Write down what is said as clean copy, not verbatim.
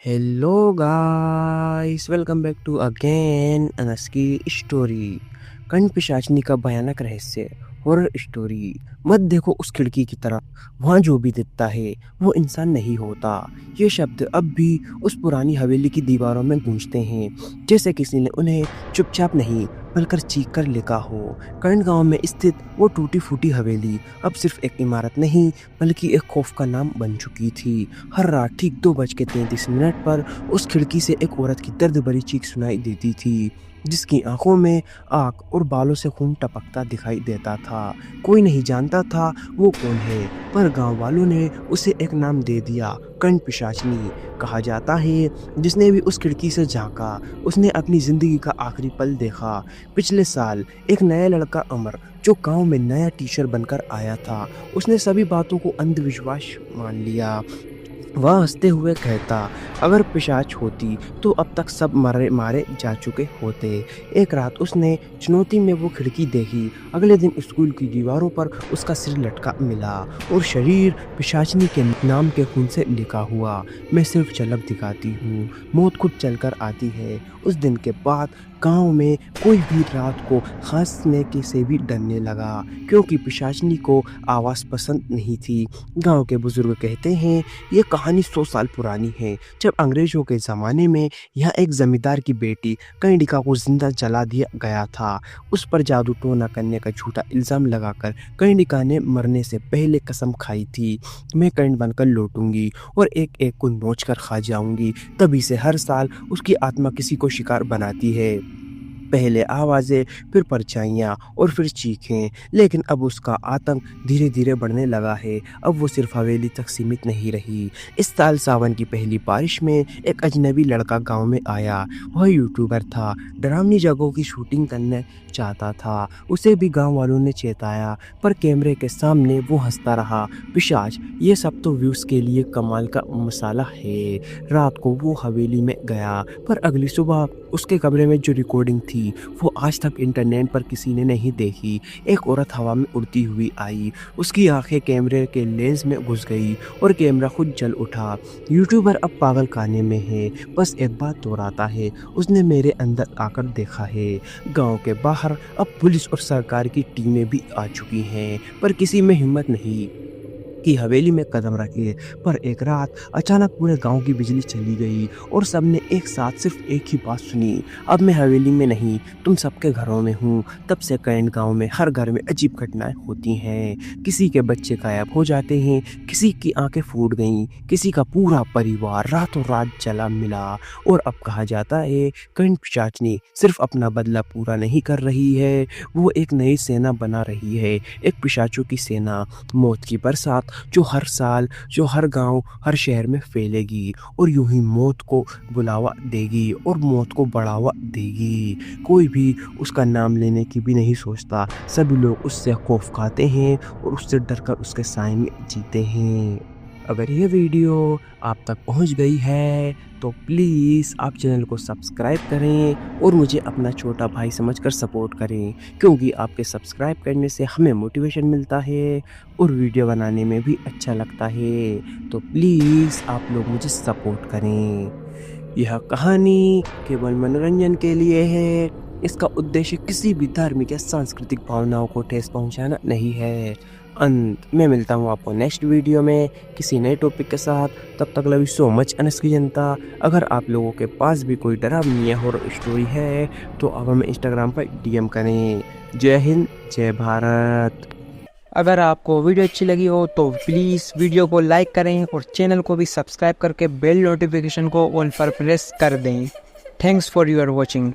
Hello guys, welcome back to again Anas की story. कर्ण पिशाचनी का भयानक रहस्य, हॉरर स्टोरी। मत देखो उस खिड़की की तरफ, वहाँ जो भी दिखता है वो इंसान नहीं होता। ये शब्द अब भी उस पुरानी हवेली की दीवारों में गूंजते हैं, जैसे किसी ने उन्हें चुपचाप नहीं बल्कि चीख कर लिखा हो। कर्ण गांव में स्थित वो टूटी फूटी हवेली अब सिर्फ एक इमारत नहीं बल्कि एक खौफ का नाम बन चुकी थी। हर रात ठीक 2:33 पर उस खिड़की से एक औरत की दर्द भरी चीख सुनाई देती थी, जिसकी आंखों में आग और बालों से खून टपकता दिखाई देता था। कोई नहीं जानता था वो कौन है, पर गांव वालों ने उसे एक नाम दे दिया, कर्ण पिशाचनी। कहा जाता है जिसने भी उस खिड़की से झांका उसने अपनी जिंदगी का आखिरी पल देखा। पिछले साल एक नया लड़का अमर, जो गांव में नया टीचर बनकर आया था, उसने सभी बातों को अंधविश्वास मान लिया। वह हंसते हुए कहता, अगर पिशाच होती तो अब तक सब मारे मारे जा चुके होते। एक रात उसने चुनौती में वो खिड़की देखी। अगले दिन स्कूल की दीवारों पर उसका सिर लटका मिला और शरीर पिशाचनी के नाम के खून से लिखा हुआ। मैं सिर्फ झलक दिखाती हूँ, मौत खुद चलकर आती है। उस दिन के बाद गांव में कोई भी रात को हंसने के से भी डरने लगा, क्योंकि पिशाचनी को आवाज़ पसंद नहीं थी। गांव के बुजुर्ग कहते हैं ये कहानी 100 साल पुरानी है, जब अंग्रेजों के ज़माने में यहाँ एक जमींदार की बेटी कर्णिका को जिंदा जला दिया गया था। उस पर जादू टोना करने का झूठा इल्ज़ाम लगाकर कर्णिका ने मरने से पहले कसम खाई थी, मैं कर्ण बनकर लौटूंगी और एक एक को नोच कर खा जाऊंगी। तभी से हर साल उसकी आत्मा किसी को शिकार बनाती है। पहले आवाज़ें, फिर परछाइयाँ और फिर चीखें, लेकिन अब उसका आतंक धीरे धीरे बढ़ने लगा है। अब वो सिर्फ हवेली तक सीमित नहीं रही। इस साल सावन की पहली बारिश में एक अजनबी लड़का गांव में आया। वह यूट्यूबर था, डरावनी जगहों की शूटिंग करने चाहता था। उसे भी गांव वालों ने चेताया, पर कैमरे के सामने वो हंसता रहा। पिशाच, ये सब तो व्यूज़ के लिए कमाल का मसाला है। रात को वो हवेली में गया, पर अगली सुबह उसके कमरे में जो रिकॉर्डिंग थी वो आज तक इंटरनेट पर किसी ने नहीं देखी। एक औरत हवा में उड़ती हुई आई, उसकी आंखें कैमरे के लेंस में घुस गई और कैमरा खुद जल उठा। यूट्यूबर अब पागल खाने में है, बस एक बात दोहराता है, उसने मेरे अंदर आकर देखा है। गांव के बाहर अब पुलिस और सरकार की टीमें भी आ चुकी हैं, पर किसी में हिम्मत नहीं की हवेली में कदम रखे। पर एक रात अचानक पूरे गांव की बिजली चली गई और सबने एक साथ सिर्फ एक ही बात सुनी, अब मैं हवेली में नहीं, तुम सबके घरों में हूँ। तब से कर्ण गांव में हर घर में अजीब घटनाएं होती हैं। किसी के बच्चे गायब हो जाते हैं, किसी की आंखें फूट गईं, किसी का पूरा परिवार रातों रात जला मिला। और अब कहा जाता है कर्ण पिशाचनी सिर्फ अपना बदला पूरा नहीं कर रही है, वो एक नई सेना बना रही है, एक पिशाचों की सेना, मौत की बरसात, जो हर साल, जो हर गांव, हर शहर में फैलेगी और यूं ही मौत को बुलावा देगी और मौत को बढ़ावा देगी। कोई भी उसका नाम लेने की भी नहीं सोचता, सभी लोग उससे खौफ खाते हैं और उससे डरकर उसके साए में जीते हैं। अगर ये वीडियो आप तक पहुंच गई है तो प्लीज़ आप चैनल को सब्सक्राइब करें और मुझे अपना छोटा भाई समझकर सपोर्ट करें, क्योंकि आपके सब्सक्राइब करने से हमें मोटिवेशन मिलता है और वीडियो बनाने में भी अच्छा लगता है। तो प्लीज़ आप लोग मुझे सपोर्ट करें। यह कहानी केवल मनोरंजन के लिए है, इसका उद्देश्य किसी भी धार्मिक या सांस्कृतिक भावनाओं को ठेस पहुंचाना नहीं है। अंत मैं मिलता हूँ आपको नेक्स्ट वीडियो में किसी नए टॉपिक के साथ। तब तक love you so much Anas की जनता। अगर आप लोगों के पास भी कोई डरावनी या हॉरर स्टोरी है तो आप हमें इंस्टाग्राम पर डीएम करें। जय हिंद, जय भारत। अगर आपको वीडियो अच्छी लगी हो तो प्लीज़ वीडियो को लाइक करें और चैनल को भी सब्सक्राइब करके बेल नोटिफिकेशन को ऑल पर प्रेस कर दें। Thanks for your watching.